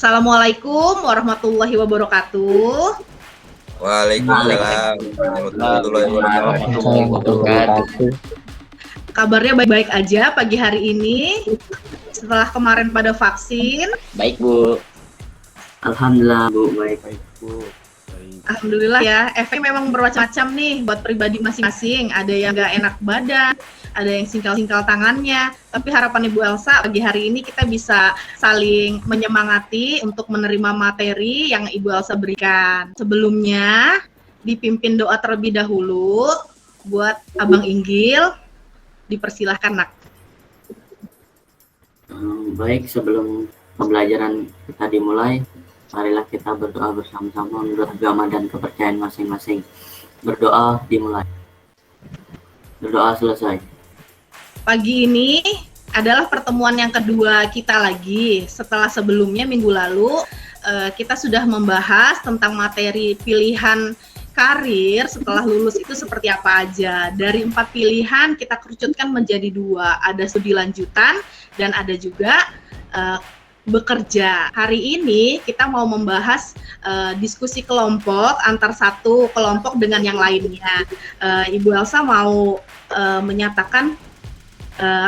Assalamualaikum warahmatullahi wabarakatuh. Waalaikumsalam warahmatullahi wabarakatuh. Kabarnya baik-baik aja pagi hari ini setelah kemarin pada vaksin. Baik, Bu. Alhamdulillah, Bu. Baik, Bu. Alhamdulillah ya, efek memang bermacam-macam nih buat pribadi masing-masing. Ada yang nggak enak badan, ada yang singkal-singkal tangannya. Tapi harapan Ibu Elsa pagi hari ini kita bisa saling menyemangati untuk menerima materi yang Ibu Elsa berikan. Sebelumnya dipimpin doa terlebih dahulu buat Abang Inggil. Dipersilahkan, Nak. Baik, sebelum pembelajaran kita dimulai, marilah kita berdoa bersama-sama menurut agama dan kepercayaan masing-masing. Berdoa dimulai. Berdoa selesai. Pagi ini adalah pertemuan yang kedua kita lagi. Setelah sebelumnya minggu lalu kita sudah membahas tentang materi pilihan karir setelah lulus itu seperti apa aja. Dari 4 pilihan kita kerucutkan menjadi 2. Ada studi lanjutan dan ada juga bekerja. Hari ini kita mau membahas diskusi kelompok antar satu kelompok dengan yang lainnya. Ibu Elsa mau menyatakan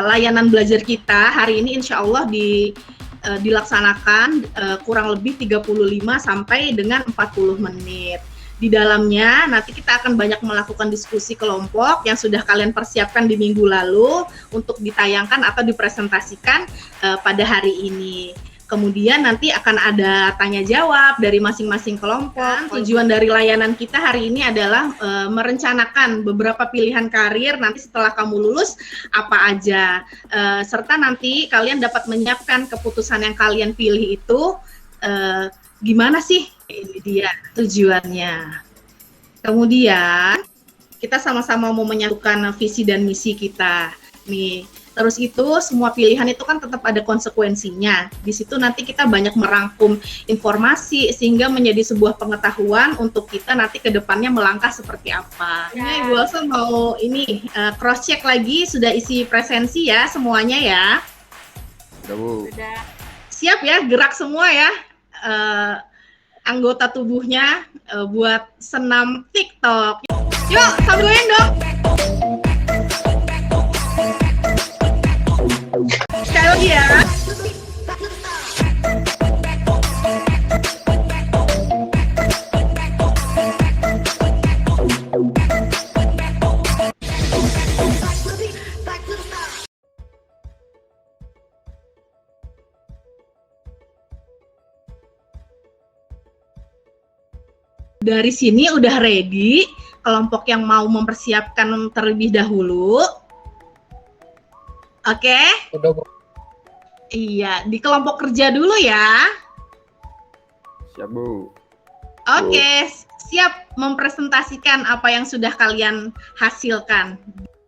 layanan belajar kita hari ini insya Allah dilaksanakan kurang lebih 35 sampai dengan 40 menit. Di dalamnya nanti kita akan banyak melakukan diskusi kelompok yang sudah kalian persiapkan di minggu lalu untuk ditayangkan atau dipresentasikan pada hari ini. Kemudian nanti akan ada tanya jawab dari masing-masing kelompok. Tujuan dari layanan kita hari ini adalah merencanakan beberapa pilihan karir nanti setelah kamu lulus apa aja. Serta nanti kalian dapat menyiapkan keputusan yang kalian pilih itu gimana sih? Ini dia tujuannya. Kemudian kita sama-sama mau menyatukan visi dan misi kita. Nih, terus itu semua pilihan itu kan tetap ada konsekuensinya. Di situ nanti kita banyak merangkum informasi sehingga menjadi sebuah pengetahuan untuk kita nanti ke depannya melangkah seperti apa. Ini Ibu Elsa mau cross check lagi sudah isi presensi ya semuanya ya. Sudah, Bu. Sudah. Siap ya, gerak semua ya. Anggota tubuhnya buat senam TikTok. Yuk, sambil goyang dong. Sekali lagi ya. Dari sini udah ready, kelompok yang mau mempersiapkan terlebih dahulu. Oke? Udah, Bu. Iya, di kelompok kerja dulu ya. Siap, Bu. Oke, siap mempresentasikan apa yang sudah kalian hasilkan.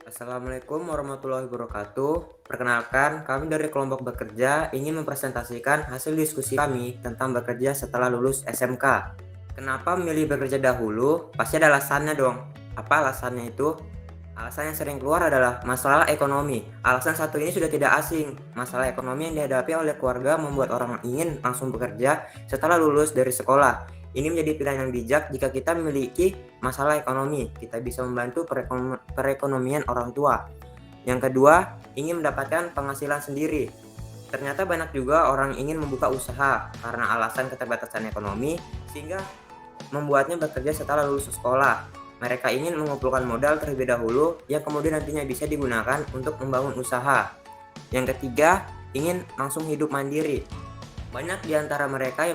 Assalamualaikum warahmatullahi wabarakatuh. Perkenalkan, kami dari kelompok bekerja ingin mempresentasikan hasil diskusi kami tentang bekerja setelah lulus SMK. Kenapa memilih bekerja dahulu? Pasti ada alasannya dong. Apa alasannya itu? Alasan yang sering keluar adalah masalah ekonomi. Alasan satu ini sudah tidak asing. Masalah ekonomi yang dihadapi oleh keluarga membuat orang ingin langsung bekerja setelah lulus dari sekolah. Ini menjadi pilihan yang bijak jika kita memiliki masalah ekonomi. Kita bisa membantu perekonomian orang tua. Yang kedua, ingin mendapatkan penghasilan sendiri. Ternyata banyak juga orang ingin membuka usaha karena alasan keterbatasan ekonomi sehingga membuatnya bekerja setelah lulus sekolah. Mereka ingin mengumpulkan modal terlebih dahulu yang kemudian nantinya bisa digunakan untuk membangun usaha. Yang ketiga, ingin langsung hidup mandiri. Banyak di antara mereka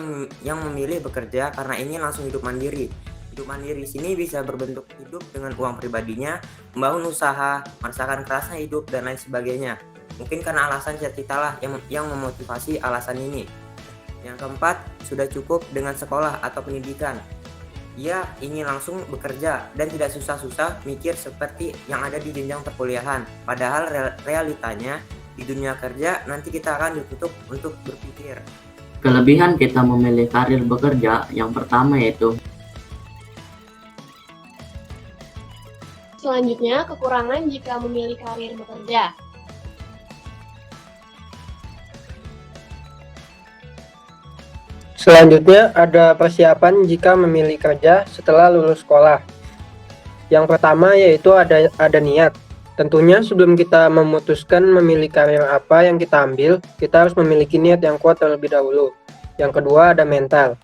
yang memilih bekerja karena ingin langsung hidup mandiri. Hidup mandiri sini bisa berbentuk hidup dengan uang pribadinya, membangun usaha, merasakan kerasnya hidup, dan lain sebagainya. Mungkin karena alasan cita-cita lah yang memotivasi alasan ini. Yang keempat, sudah cukup dengan sekolah atau pendidikan. Ia ingin langsung bekerja dan tidak susah-susah mikir seperti yang ada di jenjang perkuliahan. Padahal realitanya di dunia kerja nanti kita akan ditutup untuk berpikir. Kelebihan kita memilih karir bekerja yang pertama yaitu Selanjutnya, kekurangan jika memilih karir bekerja. Selanjutnya ada persiapan jika memilih kerja setelah lulus sekolah. Yang pertama yaitu ada niat. Tentunya sebelum kita memutuskan memilih karir apa yang kita ambil, kita harus memiliki niat yang kuat terlebih dahulu. Yang kedua ada mental.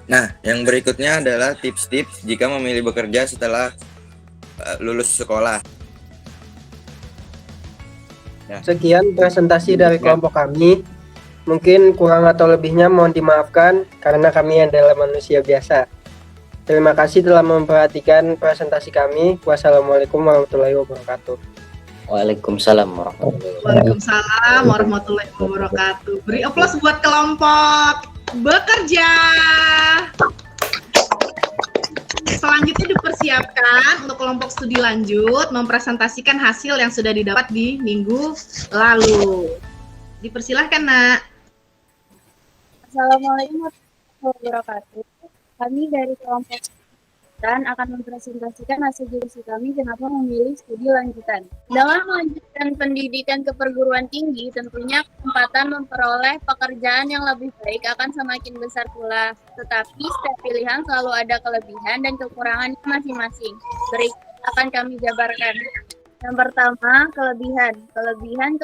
Nah, yang berikutnya adalah tips-tips jika memilih bekerja setelah lulus sekolah. Sekian presentasi dari kelompok kami. Mungkin kurang atau lebihnya mohon dimaafkan karena kami adalah manusia biasa. Terima kasih telah memperhatikan presentasi kami. Wassalamualaikum warahmatullahi wabarakatuh. Waalaikumsalam warahmatullahi wabarakatuh. Waalaikumsalam warahmatullahi wabarakatuh. Beri aplaus buat kelompok bekerja. Selanjutnya dipersiapkan untuk kelompok studi lanjut mempresentasikan hasil yang sudah didapat di minggu lalu. Dipersilahkan, Nak. Assalamualaikum warahmatullahi wabarakatuh. Kami dari kelompok dan akan mempresentasikan hasil diskusi kami kenapa memilih studi lanjutan. Dengan melanjutkan pendidikan ke perguruan tinggi, tentunya kesempatan memperoleh pekerjaan yang lebih baik akan semakin besar pula. Tetapi setiap pilihan selalu ada kelebihan dan kekurangannya masing-masing. Berikut akan kami jabarkan. Yang pertama, kelebihan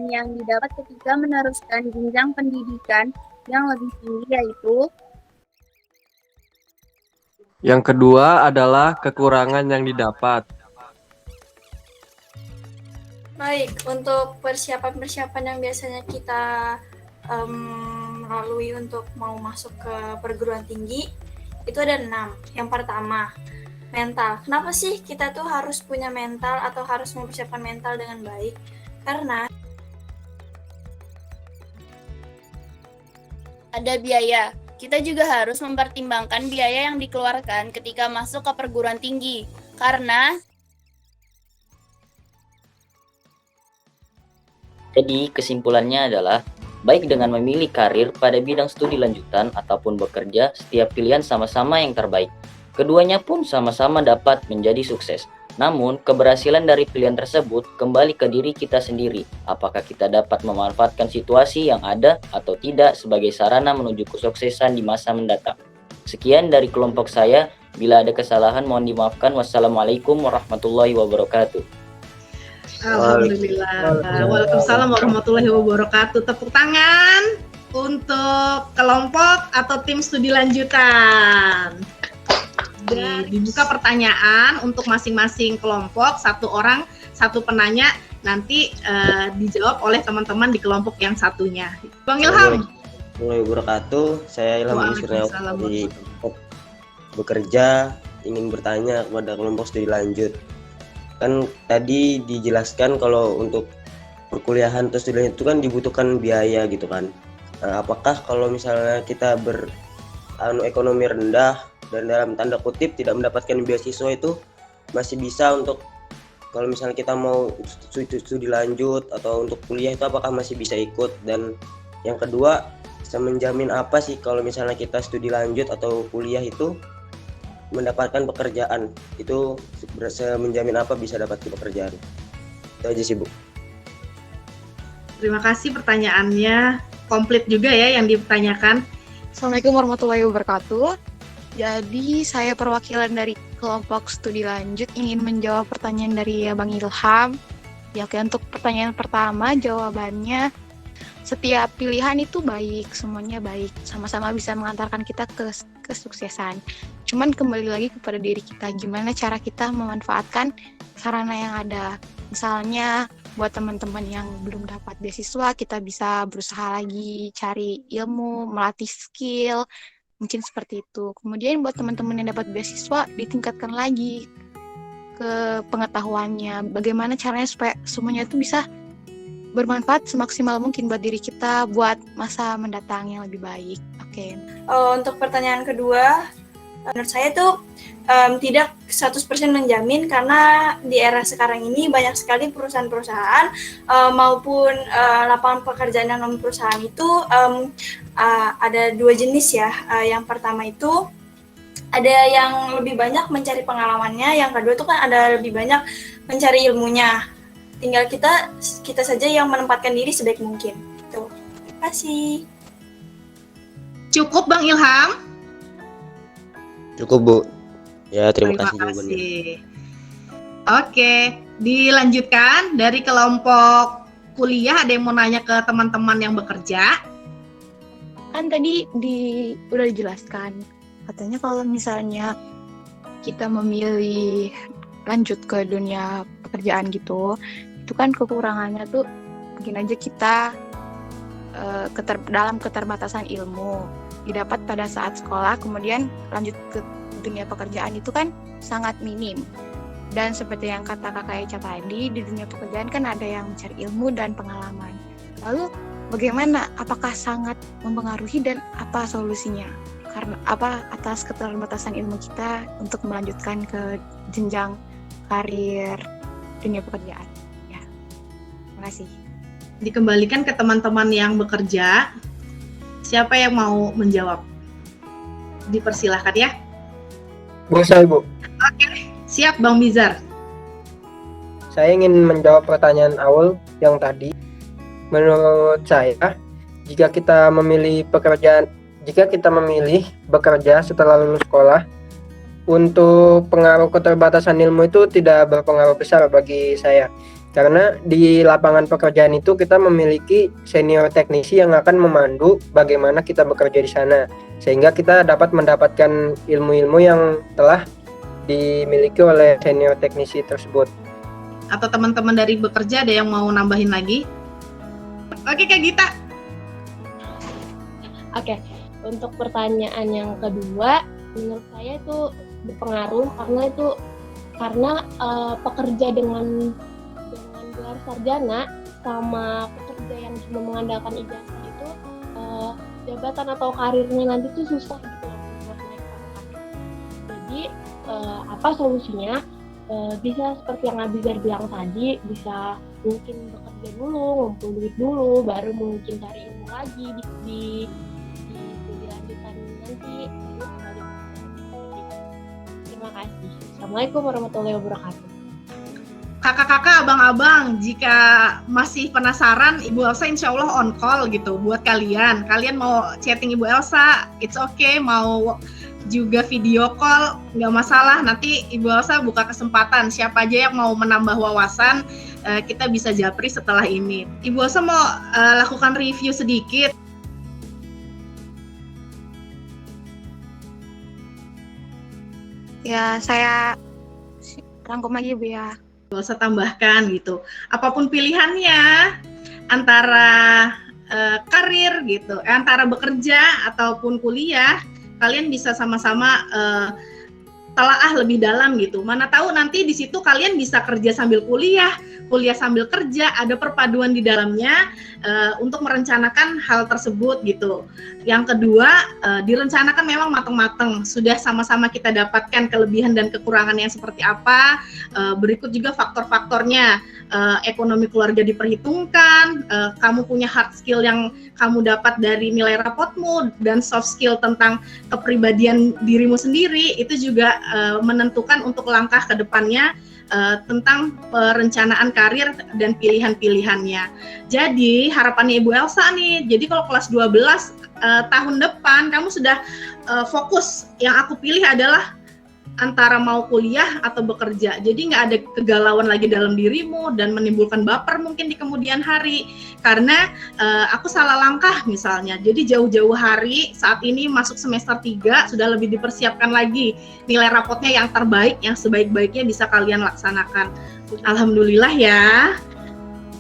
yang didapat ketika meneruskan jenjang pendidikan yang lebih tinggi yaitu Yang kedua adalah kekurangan yang didapat. Baik, untuk persiapan-persiapan yang biasanya kita lalui untuk mau masuk ke perguruan tinggi, itu ada 6. Yang pertama, mental. Kenapa sih kita tuh harus punya mental atau harus mempersiapkan mental dengan baik? Karena ada biaya. Kita juga harus mempertimbangkan biaya yang dikeluarkan ketika masuk ke perguruan tinggi. Karena Jadi kesimpulannya adalah, baik dengan memilih karir pada bidang studi lanjutan ataupun bekerja, setiap pilihan sama-sama yang terbaik. Keduanya pun sama-sama dapat menjadi sukses. Namun, keberhasilan dari pilihan tersebut kembali ke diri kita sendiri. Apakah kita dapat memanfaatkan situasi yang ada atau tidak sebagai sarana menuju kesuksesan di masa mendatang. Sekian dari kelompok saya. Bila ada kesalahan mohon dimaafkan. Wassalamualaikum warahmatullahi wabarakatuh. Alhamdulillah. Waalaikumsalam warahmatullahi wabarakatuh. Tepuk tangan untuk kelompok atau tim studi lanjutan. Dibuka pertanyaan untuk masing-masing kelompok, satu orang, satu penanya, nanti dijawab oleh teman-teman di kelompok yang satunya. Bang Ilham. Warahmatullahi wabarakatuh. Saya Ilham Isriawan di kelompok bekerja, ingin bertanya kepada kelompok studi lanjut. Kan tadi dijelaskan kalau untuk perkuliahan atau studi lanjut itu kan dibutuhkan biaya gitu kan. Nah, apakah kalau misalnya kita ekonomi rendah dan dalam tanda kutip tidak mendapatkan beasiswa itu masih bisa untuk kalau misalnya kita mau studi lanjut atau untuk kuliah itu apakah masih bisa ikut? Dan yang kedua, menjamin apa sih kalau misalnya kita studi lanjut atau kuliah itu mendapatkan pekerjaan, itu menjamin apa bisa dapat pekerjaan? Itu aja sih, Bu. Terima kasih pertanyaannya, komplit juga ya yang ditanyakan. Assalamualaikum warahmatullahi wabarakatuh. Jadi saya perwakilan dari kelompok studi lanjut ingin menjawab pertanyaan dari Bang Ilham. Ya, oke, untuk pertanyaan pertama jawabannya setiap pilihan itu baik, semuanya baik, sama-sama bisa mengantarkan kita ke kesuksesan. Cuman kembali lagi kepada diri kita, gimana cara kita memanfaatkan sarana yang ada. Misalnya buat teman-teman yang belum dapat beasiswa, kita bisa berusaha lagi cari ilmu, melatih skill, mungkin seperti itu. Kemudian buat teman-teman yang dapat beasiswa, ditingkatkan lagi ke pengetahuannya. Bagaimana caranya supaya semuanya itu bisa bermanfaat semaksimal mungkin buat diri kita, buat masa mendatang yang lebih baik. Oke. Untuk pertanyaan kedua, menurut saya tuh tidak 100% menjamin karena di era sekarang ini banyak sekali perusahaan-perusahaan maupun lapangan pekerjaan dalam perusahaan itu ada 2 jenis ya. Yang pertama itu ada yang lebih banyak mencari pengalamannya, yang kedua itu kan ada lebih banyak mencari ilmunya. tinggal kita saja yang menempatkan diri sebaik mungkin. Gitu. Terima kasih. Cukup Bang Ilham? Cukup, Bu. Ya, terima kasih jawabannya. Oke, dilanjutkan dari kelompok kuliah. Ada yang mau nanya ke teman-teman yang bekerja? Kan tadi udah dijelaskan, katanya kalau misalnya kita memilih lanjut ke dunia pekerjaan gitu, itu kan kekurangannya tuh mungkin aja kita dalam keterbatasan ilmu didapat pada saat sekolah, kemudian lanjut ke dunia pekerjaan itu kan sangat minim. Dan seperti yang kata Kakak Eca tadi, di dunia pekerjaan kan ada yang mencari ilmu dan pengalaman. Lalu bagaimana? Apakah sangat mempengaruhi dan apa solusinya? Karena atas keterbatasan ilmu kita untuk melanjutkan ke jenjang karir dunia pekerjaan. Ya, terima kasih. Dikembalikan ke teman-teman yang bekerja. Siapa yang mau menjawab? Dipersilahkan ya. Boleh saya, Bu. Oke, siap Bang Bizar. Saya ingin menjawab pertanyaan awal yang tadi. Menurut saya, jika kita memilih bekerja setelah lulus sekolah, untuk pengaruh keterbatasan ilmu itu tidak berpengaruh besar bagi saya. Karena di lapangan pekerjaan itu kita memiliki senior teknisi yang akan memandu bagaimana kita bekerja di sana. Sehingga kita dapat mendapatkan ilmu-ilmu yang telah dimiliki oleh senior teknisi tersebut. Atau teman-teman dari bekerja ada yang mau nambahin lagi? Oke, Kak Gita. Oke, untuk pertanyaan yang kedua, menurut saya itu berpengaruh karena pekerja dengan gelar sarjana sama pekerja yang cuma mengandalkan ijazah itu jabatan atau karirnya nanti tuh susah gitu loh buat naik pangkat. Jadi apa solusinya? Bisa seperti yang Abizar bilang tadi, bisa mungkin bekerja dulu, ngumpul duit dulu, baru mungkin cari ilmu lagi di studi lanjutan nanti. Terima kasih. Assalamualaikum warahmatullahi wabarakatuh. Kakak-kakak, abang-abang, jika masih penasaran, Ibu Elsa insya Allah on call gitu buat kalian. Kalian mau chatting Ibu Elsa, it's okay. Mau juga video call, nggak masalah. Nanti Ibu Elsa buka kesempatan. Siapa aja yang mau menambah wawasan, kita bisa japri setelah ini. Ibu Elsa mau lakukan review sedikit. Ya, saya rangkum lagi Bu ya. Ibu Elsa tambahkan gitu. Apapun pilihannya, antara karir gitu, antara bekerja ataupun kuliah, kalian bisa sama-sama telaah lebih dalam gitu. Mana tahu nanti di situ kalian bisa kerja sambil kuliah, kuliah sambil kerja, ada perpaduan di dalamnya untuk merencanakan hal tersebut gitu. Yang kedua, direncanakan memang matang-matang, sudah sama-sama kita dapatkan kelebihan dan kekurangan yang seperti apa. Berikut juga faktor-faktornya, ekonomi keluarga diperhitungkan, kamu punya hard skill yang kamu dapat dari nilai rapotmu, dan soft skill tentang kepribadian dirimu sendiri, itu juga menentukan untuk langkah ke depannya tentang perencanaan karir dan pilihan-pilihannya. Jadi harapannya Ibu Elsa nih, jadi kalau kelas 12 tahun depan kamu sudah fokus, yang aku pilih adalah antara mau kuliah atau bekerja. Jadi nggak ada kegalauan lagi dalam dirimu dan menimbulkan baper mungkin di kemudian hari. Karena aku salah langkah misalnya. Jadi jauh-jauh hari saat ini masuk semester 3 sudah lebih dipersiapkan lagi. Nilai rapotnya yang terbaik, yang sebaik-baiknya bisa kalian laksanakan. Alhamdulillah ya.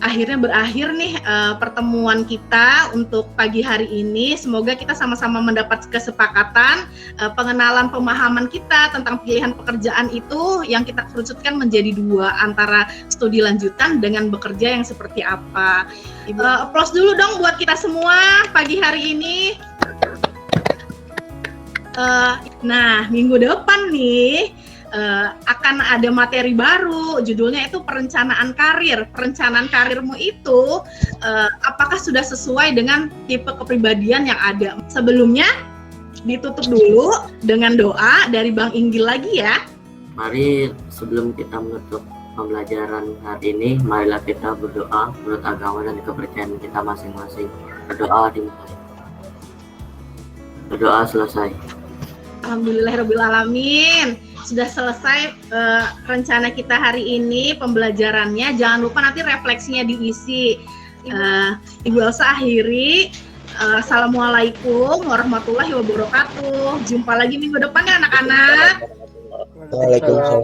Akhirnya berakhir nih pertemuan kita untuk pagi hari ini. Semoga kita sama-sama mendapat kesepakatan, pengenalan pemahaman kita tentang pilihan pekerjaan itu yang kita kerucutkan menjadi 2, antara studi lanjutan dengan bekerja yang seperti apa. Applause dulu dong buat kita semua pagi hari ini. Nah, minggu depan nih akan ada materi baru, judulnya itu perencanaan karir. Perencanaan karirmu itu apakah sudah sesuai dengan tipe kepribadian yang ada? Sebelumnya ditutup dulu dengan doa dari Bang Inggil lagi ya. Mari sebelum kita menutup pembelajaran hari ini, marilah kita berdoa menurut agama dan kepercayaan kita masing-masing. Berdoa dimulai. Berdoa selesai. Alhamdulillahirrabbilalamin. Sudah selesai rencana kita hari ini, pembelajarannya. Jangan lupa nanti refleksinya diisi. Ibu Elsa akhiri. Assalamualaikum warahmatullahi wabarakatuh. Jumpa lagi minggu depan ya anak-anak. Waalaikumsalam.